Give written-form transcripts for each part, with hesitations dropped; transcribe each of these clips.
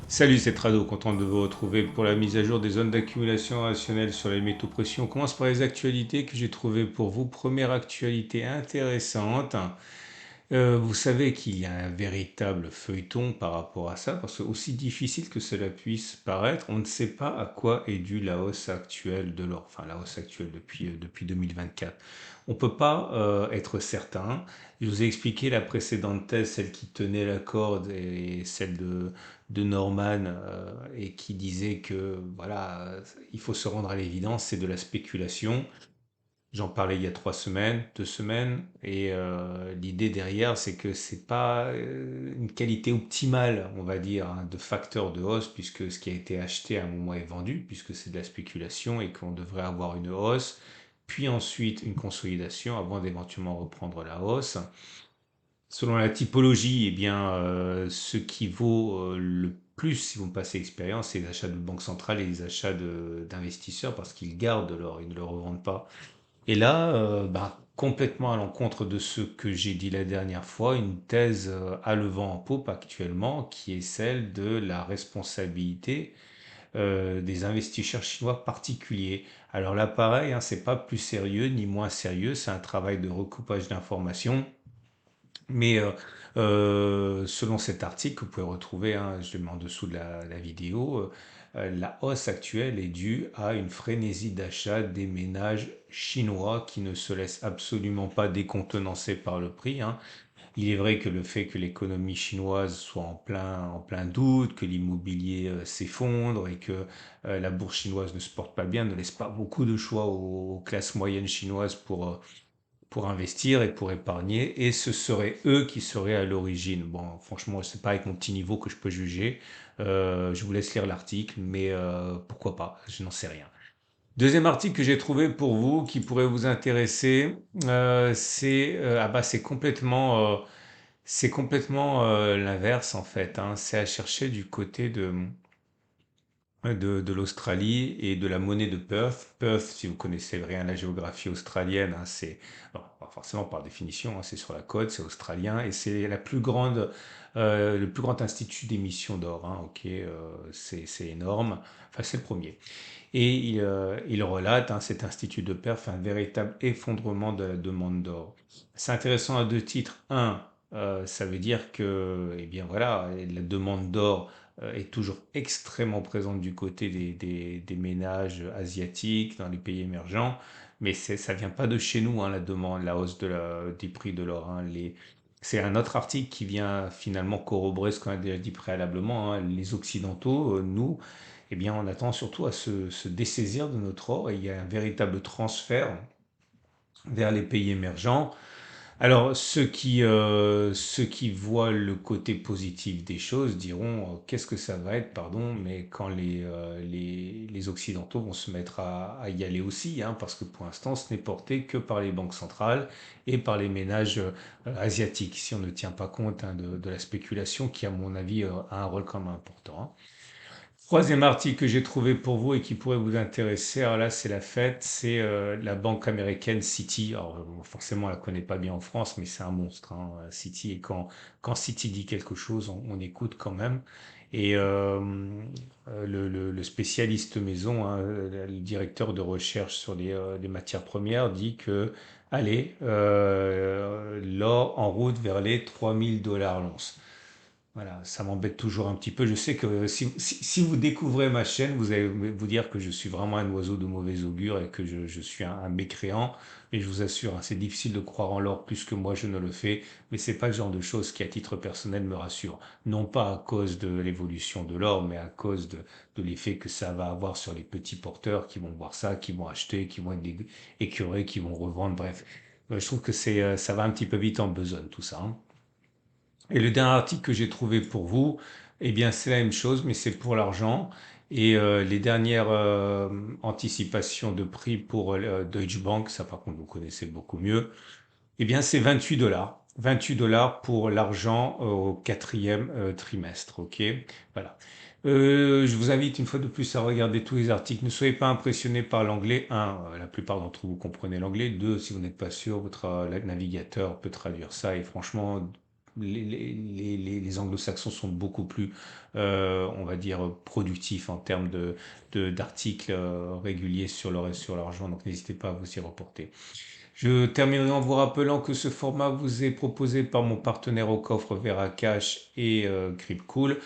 Salut, c'est Trado, content de vous retrouver pour la mise à jour des zones d'accumulation rationnelle sur les métaux précieux. On commence par les actualités que j'ai trouvées pour vous. Première actualité intéressante. Vous savez qu'il y a un véritable feuilleton par rapport à ça, parce que aussi difficile que cela puisse paraître, on ne sait pas à quoi est due la hausse actuelle de l'or, enfin la hausse actuelle depuis 2024. On ne peut pas être certain. Je vous ai expliqué la précédente thèse, celle qui tenait la corde, et celle de Norman, et qui disait que voilà, il faut se rendre à l'évidence, c'est de la spéculation. J'en parlais il y a 3 semaines, 2 semaines, et l'idée derrière, c'est que c'est pas une qualité optimale, on va dire, hein, de facteur de hausse, puisque ce qui a été acheté à un moment est vendu, puisque c'est de la spéculation et qu'on devrait avoir une hausse, puis ensuite une consolidation avant d'éventuellement reprendre la hausse. Selon la typologie, eh bien, ce qui vaut le plus, si vous me passez expérience, c'est les achats de banque centrale et les achats d'investisseurs parce qu'ils gardent l'or, ils ne le revendent pas. Et là, complètement à l'encontre de ce que j'ai dit la dernière fois, une thèse à le vent en poupe actuellement, qui est celle de la responsabilité des investisseurs chinois particuliers. Alors là, pareil, hein, c'est pas plus sérieux ni moins sérieux, c'est un travail de recoupage d'informations. Mais selon cet article que vous pouvez retrouver, hein, je le mets en dessous de la vidéo, la hausse actuelle est due à une frénésie d'achat des ménages chinois qui ne se laissent absolument pas décontenancer par le prix, hein. Il est vrai que le fait que l'économie chinoise soit en plein doute, que l'immobilier s'effondre et que la bourse chinoise ne se porte pas bien, ne laisse pas beaucoup de choix aux classes moyennes chinoises pour investir et pour épargner, et ce seraient eux qui seraient à l'origine. Bon, franchement, c'est pas avec mon petit niveau que je peux juger. Je vous laisse lire l'article, mais pourquoi pas, je n'en sais rien. Deuxième article que j'ai trouvé pour vous, qui pourrait vous intéresser, c'est complètement l'inverse en fait, hein. C'est à chercher du côté de l'Australie et de la monnaie de Perth. Perth, si vous connaissez rien à la géographie australienne, hein, c'est bon, pas forcément par définition, hein, c'est sur la côte, c'est australien et c'est le plus grand institut d'émission d'or, hein, ok, c'est énorme. Enfin, c'est le premier. Et il relate, hein, cet institut de Perth, un véritable effondrement de la demande d'or. C'est intéressant à deux titres. Un, ça veut dire que, eh bien voilà, la demande d'or est toujours extrêmement présente du côté des ménages asiatiques, dans les pays émergents, mais ça vient pas de chez nous, hein, la demande, la hausse des prix de l'or, hein. C'est un autre article qui vient finalement corroborer ce qu'on a déjà dit préalablement, hein. Les Occidentaux, nous, eh bien, on attend surtout à se dessaisir de notre or et il y a un véritable transfert vers les pays émergents. Alors, ceux qui voient le côté positif des choses diront qu'est-ce que ça va être, pardon, mais quand les Occidentaux vont se mettre à y aller aussi, hein, parce que pour l'instant, ce n'est porté que par les banques centrales et par les ménages asiatiques, si on ne tient pas compte, hein, de la spéculation qui, à mon avis, a un rôle quand même important, hein. Troisième article que j'ai trouvé pour vous et qui pourrait vous intéresser, alors là c'est la fête, c'est la banque américaine Citi. Alors forcément on la connaît pas bien en France, mais c'est un monstre, hein, Citi. Et quand Citi dit quelque chose, on écoute quand même. Et le spécialiste maison, hein, le directeur de recherche sur les matières premières, dit que, allez, l'or en route vers les 3000 $ l'once. Voilà, ça m'embête toujours un petit peu. Je sais que si vous découvrez ma chaîne, vous allez vous dire que je suis vraiment un oiseau de mauvais augure et que je suis un mécréant. Mais je vous assure, hein, c'est difficile de croire en l'or plus que moi je ne le fais. Mais c'est pas le genre de choses qui, à titre personnel, me rassure. Non pas à cause de l'évolution de l'or, mais à cause de l'effet que ça va avoir sur les petits porteurs qui vont voir ça, qui vont acheter, qui vont être des écœurés, qui vont revendre. Bref, je trouve que ça va un petit peu vite en besogne tout ça, hein. Et le dernier article que j'ai trouvé pour vous, eh bien, c'est la même chose, mais c'est pour l'argent. Et les dernières anticipations de prix pour Deutsche Bank, ça par contre vous connaissez beaucoup mieux, eh bien c'est 28 dollars. 28 $ pour l'argent au quatrième trimestre, ok? Voilà. Je vous invite une fois de plus à regarder tous les articles. Ne soyez pas impressionnés par l'anglais. Un, la plupart d'entre vous comprenez l'anglais. Deux, si vous n'êtes pas sûr, votre navigateur peut traduire ça. Et franchement, les anglo-saxons sont beaucoup plus, on va dire, productifs en termes d'articles réguliers sur leur argent, donc n'hésitez pas à vous y reporter. Je terminerai en vous rappelant que ce format vous est proposé par mon partenaire au coffre Veracash et Cryptcool.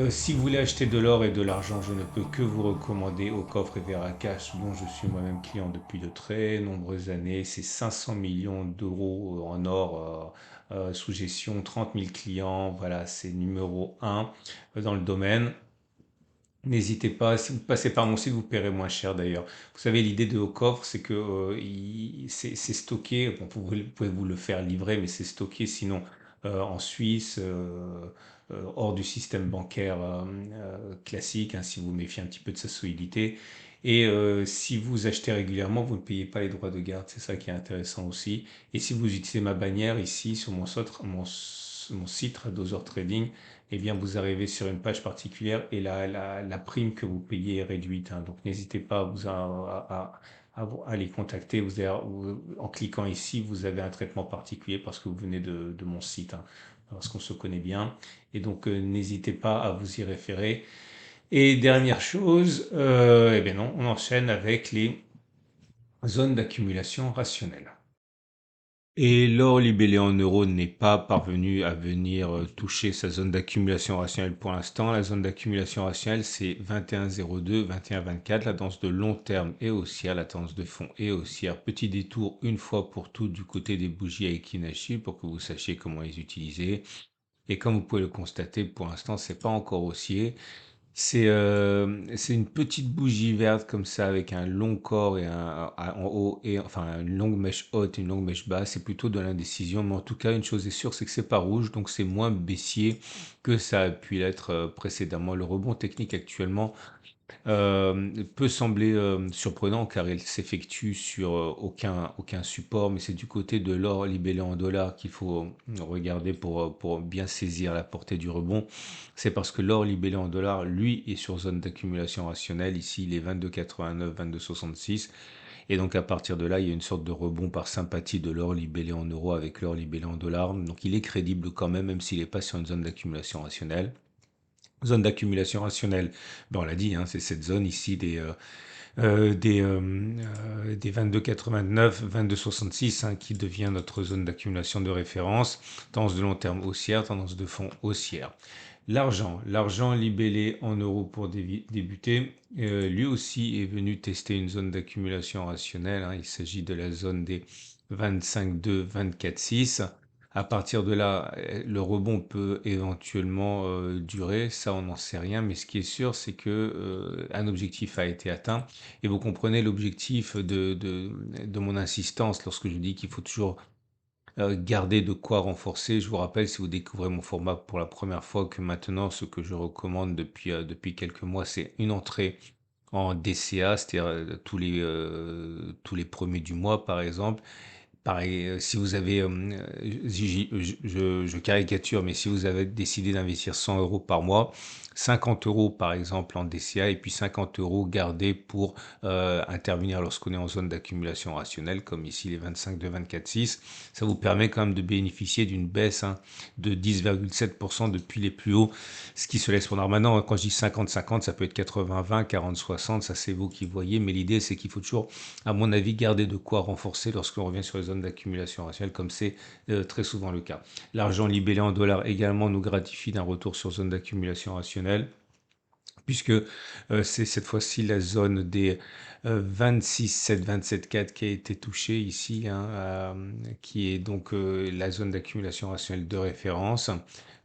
Si vous voulez acheter de l'or et de l'argent, je ne peux que vous recommander au coffre et Veracash, dont je suis moi-même client depuis de très nombreuses années. C'est 500 millions d'euros en or sous gestion, 30 000 clients. Voilà, c'est numéro un dans le domaine. N'hésitez pas, si vous passez par mon site, vous paierez moins cher d'ailleurs. Vous savez, l'idée de Coffre, c'est que c'est stocké, bon, vous pouvez vous le faire livrer, mais c'est stocké sinon en Suisse, hors du système bancaire classique, hein, si vous méfiez un petit peu de sa solidité. Et si vous achetez régulièrement, vous ne payez pas les droits de garde, c'est ça qui est intéressant aussi. Et si vous utilisez ma bannière ici sur mon site Tradozer Trading, eh bien, vous arrivez sur une page particulière et la prime que vous payez est réduite, hein. Donc, n'hésitez pas à les contacter. En cliquant ici, vous avez un traitement particulier parce que vous venez de mon site, hein, parce qu'on se connaît bien. Et donc, n'hésitez pas à vous y référer. Et dernière chose, eh bien non, on enchaîne avec les zones d'accumulation rationnelle. Et l'or libellé en euros n'est pas parvenu à venir toucher sa zone d'accumulation rationnelle pour l'instant. La zone d'accumulation rationnelle, c'est 21,02, 21,24. La tendance de long terme est haussière, la tendance de fond est haussière. Petit détour une fois pour toutes du côté des bougies à Ekinashi pour que vous sachiez comment les utiliser. Et comme vous pouvez le constater, pour l'instant, c'est pas encore haussier. C'est une petite bougie verte comme ça avec un long corps et en haut et enfin une longue mèche haute et une longue mèche basse. C'est plutôt de l'indécision, mais en tout cas une chose est sûre, c'est que c'est pas rouge, donc c'est moins baissier que ça a pu l'être précédemment. Le rebond technique actuellement peut sembler surprenant car il s'effectue sur aucun support, mais c'est du côté de l'or libellé en dollars qu'il faut regarder pour bien saisir la portée du rebond. C'est parce que l'or libellé en dollars, lui, est sur zone d'accumulation rationnelle. Ici, il est 22,89, 22,66. Et donc à partir de là, il y a une sorte de rebond par sympathie de l'or libellé en euros avec l'or libellé en dollars. Donc il est crédible quand même si il n'est pas sur une zone d'accumulation rationnelle. Zone d'accumulation rationnelle, ben on l'a dit, hein, c'est cette zone ici des 22,89, 22,66 hein, qui devient notre zone d'accumulation de référence. Tendance de long terme haussière, tendance de fond haussière. L'argent libellé en euros pour débuter, lui aussi est venu tester une zone d'accumulation rationnelle, hein. Il s'agit de la zone des 25,2, 24,6. À partir de là, le rebond peut éventuellement durer, ça on n'en sait rien, mais ce qui est sûr, c'est que un objectif a été atteint. Et vous comprenez l'objectif de mon insistance lorsque je dis qu'il faut toujours garder de quoi renforcer. Je vous rappelle, si vous découvrez mon format pour la première fois, que maintenant, ce que je recommande depuis quelques mois, c'est une entrée en DCA, c'est-à-dire tous les premiers du mois, par exemple. Pareil, si vous avez, je caricature, mais si vous avez décidé d'investir 100 euros par mois, 50 euros par exemple en DCA et puis 50 euros gardés pour intervenir lorsqu'on est en zone d'accumulation rationnelle, comme ici les 25 de 24,6, ça vous permet quand même de bénéficier d'une baisse hein, de 10,7% depuis les plus hauts, ce qui se laisse prendre. Alors maintenant, quand je dis 50-50, ça peut être 80-20, 40-60, ça c'est vous qui voyez, mais l'idée c'est qu'il faut toujours, à mon avis, garder de quoi renforcer lorsqu'on revient sur les zones d'accumulation rationnelle, comme c'est très souvent le cas. L'argent libellé en dollars également nous gratifie d'un retour sur zone d'accumulation rationnelle, puisque c'est cette fois-ci la zone des 26,7, 27,4 qui a été touchée ici, hein, qui est donc la zone d'accumulation rationnelle de référence.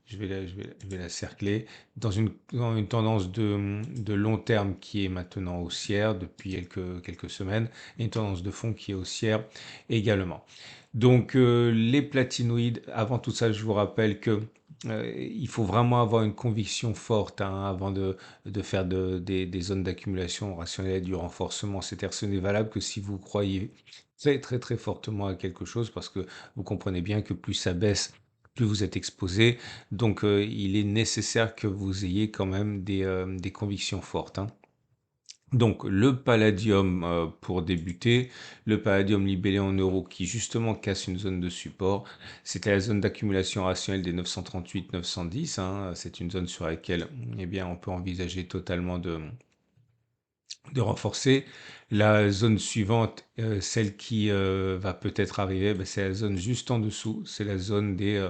Je vais la cercler dans une tendance de long terme qui est maintenant haussière depuis quelques semaines et une tendance de fond qui est haussière également. Donc les platinoïdes, avant tout ça, je vous rappelle que il faut vraiment avoir une conviction forte hein, avant de faire des zones d'accumulation rationnelle et du renforcement. C'est-à-dire que ce n'est valable que si vous croyez très très très fortement à quelque chose parce que vous comprenez bien que plus ça baisse, plus vous êtes exposé. Donc il est nécessaire que vous ayez quand même des convictions fortes, hein. Donc le palladium pour débuter, le palladium libellé en euros qui justement casse une zone de support, c'était la zone d'accumulation rationnelle des 938-910, hein. C'est une zone sur laquelle eh bien, on peut envisager totalement de renforcer. La zone suivante, celle qui va peut-être arriver, ben, c'est la zone juste en dessous, c'est la zone des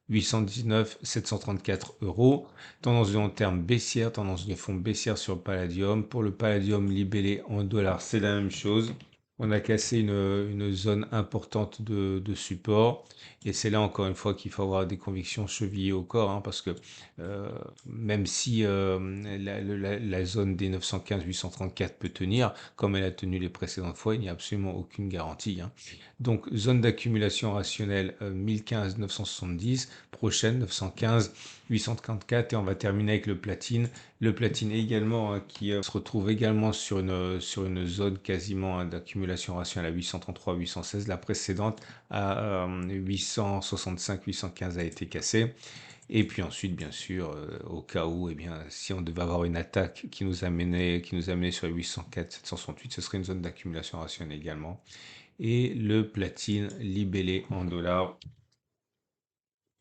819 734 euros. Tendance de long terme baissière, tendance de fond baissière sur le palladium. Pour le palladium libellé en dollars, c'est la même chose. On a cassé une zone importante de support. Et c'est là encore une fois qu'il faut avoir des convictions chevillées au corps, hein, parce que euh, même si la zone des 915-834 peut tenir, comme elle a tenu les précédentes fois, il n'y a absolument aucune garantie, hein. Donc, zone d'accumulation rationnelle 1015-970, prochaine 915-834, et on va terminer avec le platine. Le platine également, hein, qui se retrouve également sur une zone quasiment, hein, d'accumulation rationnelle à 833-816. La précédente à 865-815 a été cassée. Et puis ensuite, bien sûr, au cas où, eh bien, si on devait avoir une attaque qui nous amenait sur les 804, 768, ce serait une zone d'accumulation rationnelle également. Et le platine libellé en dollars,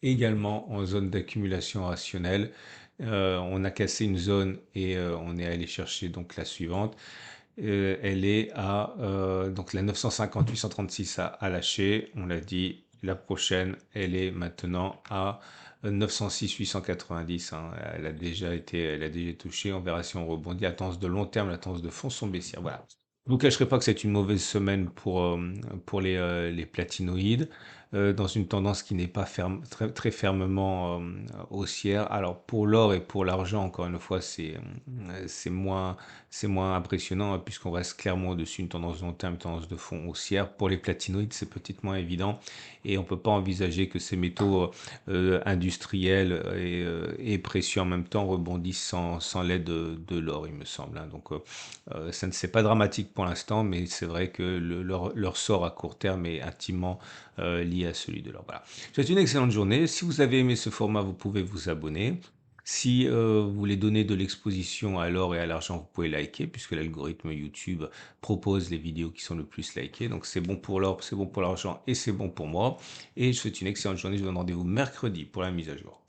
également en zone d'accumulation rationnelle. On a cassé une zone et on est allé chercher donc la suivante. Elle est à donc la 950-836 a lâché, on l'a dit. La prochaine, elle est maintenant à 906-890, hein. Elle a déjà touché. On verra si on rebondit. La tendance de long terme, la tendance de fond sont baissières. Voilà. Je vous cacherai pas que c'est une mauvaise semaine pour les platinoïdes, dans une tendance qui n'est pas très, très fermement haussière. Alors pour l'or et pour l'argent, encore une fois, c'est moins, c'est moins impressionnant, hein, puisqu'on reste clairement au-dessus d'une tendance long terme, une tendance de fond haussière. Pour les platinoïdes, c'est peut-être moins évident et on ne peut pas envisager que ces métaux industriels et précieux en même temps rebondissent sans l'aide de l'or, il me semble, hein. Donc ça ne c'est pas dramatique pour l'instant, mais c'est vrai que leur sort à court terme est intimement lié à celui de l'or. Voilà. Je vous souhaite une excellente journée. Si vous avez aimé ce format, vous pouvez vous abonner. Si vous voulez donner de l'exposition à l'or et à l'argent, vous pouvez liker, puisque l'algorithme YouTube propose les vidéos qui sont le plus likées. Donc c'est bon pour l'or, c'est bon pour l'argent et c'est bon pour moi. Et je vous souhaite une excellente journée. Je vous donne rendez-vous mercredi pour la mise à jour.